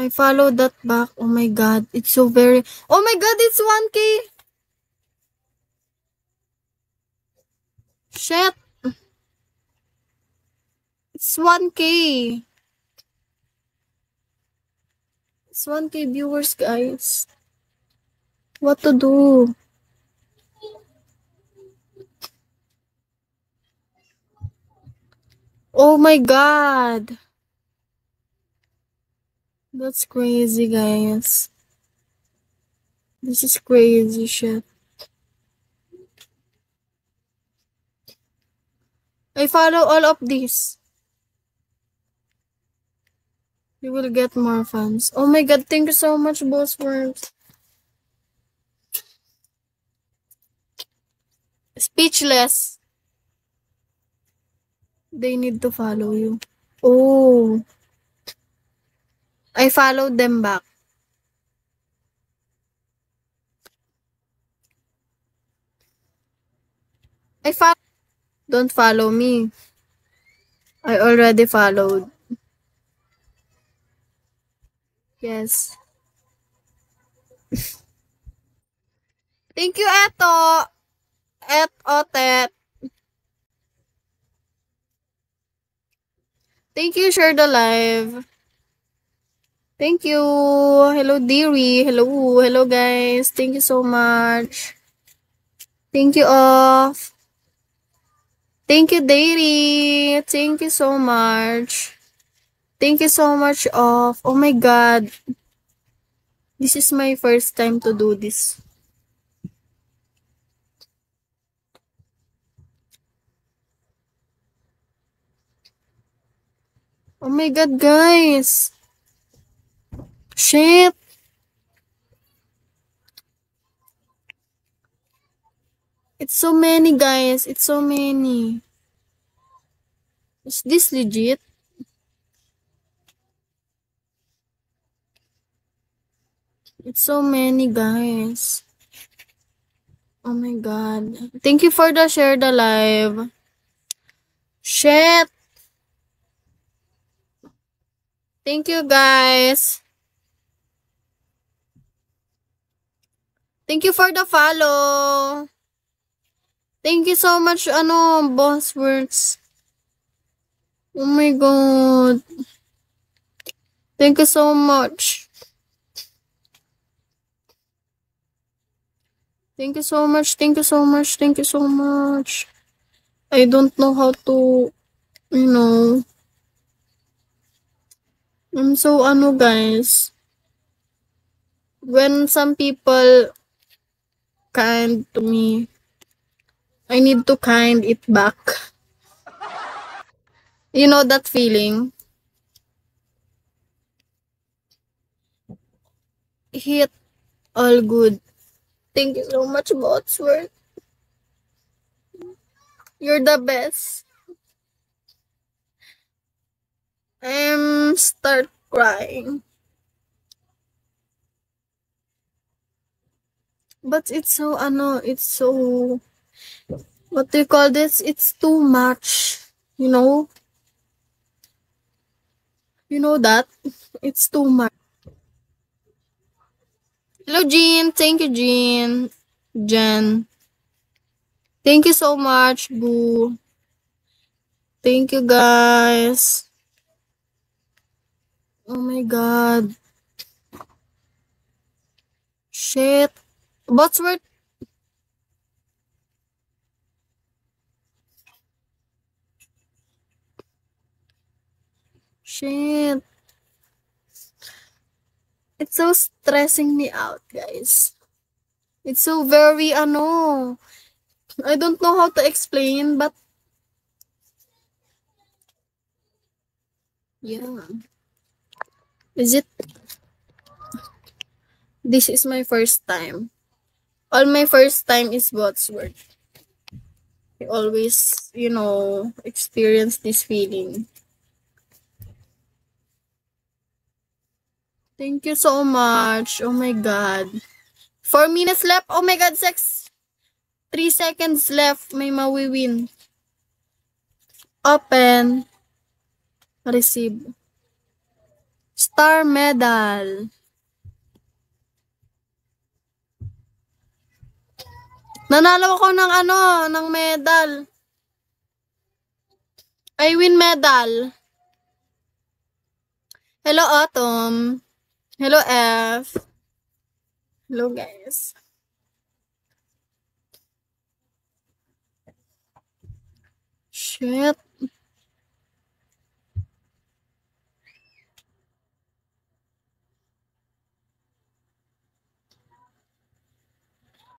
I followed that back. Oh my god. It's so very... Oh my god, it's 1K! Shit! It's 1K! It's 1K viewers, guys. What to do? Oh my god! That's crazy, guys. This is crazy shit. I follow all of these. You will get more fans. Oh my god, thank you so much, Boss Worms. Speechless. They need to follow you. Oh. I followed them back. I follow. Don't follow me. I already followed. Yes. Thank you, Eto. Otet. Thank you, share the live. Thank you. Hello, dearie. Hello. Hello, guys. Thank you so much. Thank you, off. Thank you, Dairy. Thank you so much. Thank you so much, off. Oh my god. This is my first time to do this. Oh my god, guys. Shit. It's so many, guys. It's so many. Is this legit? It's so many, guys. Oh my god. Thank you for the share the live. Shit. Thank you, guys. Thank you for the follow. Thank you so much, Boss Words. Oh my god. Thank you so much. Thank you so much. Thank you so much. Thank you so much. I don't know how to, I'm so, guys. When some people kind to me, I need to kind it back. You know that feeling? Hit all good. Thank you so much, Botsworth. You're the best. I'm start crying. But it's so, it's so, what do you call this? It's too much. You know? You know that? It's too much. Hello, Jean. Thank you, Jean. Jen. Thank you so much, Boo. Thank you, guys. Oh my god. Shit. Botsworth. Shit. It's so stressing me out, guys. It's so very, I don't know how to explain, but yeah. Is it? This is my first time. All my first time is Botsworth. I always, experience this feeling. Thank you so much. Oh my god. 4 minutes left. Oh my god, 3 seconds left. May mawiwin. Open. Receive. Star medal. Nanalo ako ng ng medal. I win medal. Hello, Autumn. Hello, F. Hello, guys. Shit.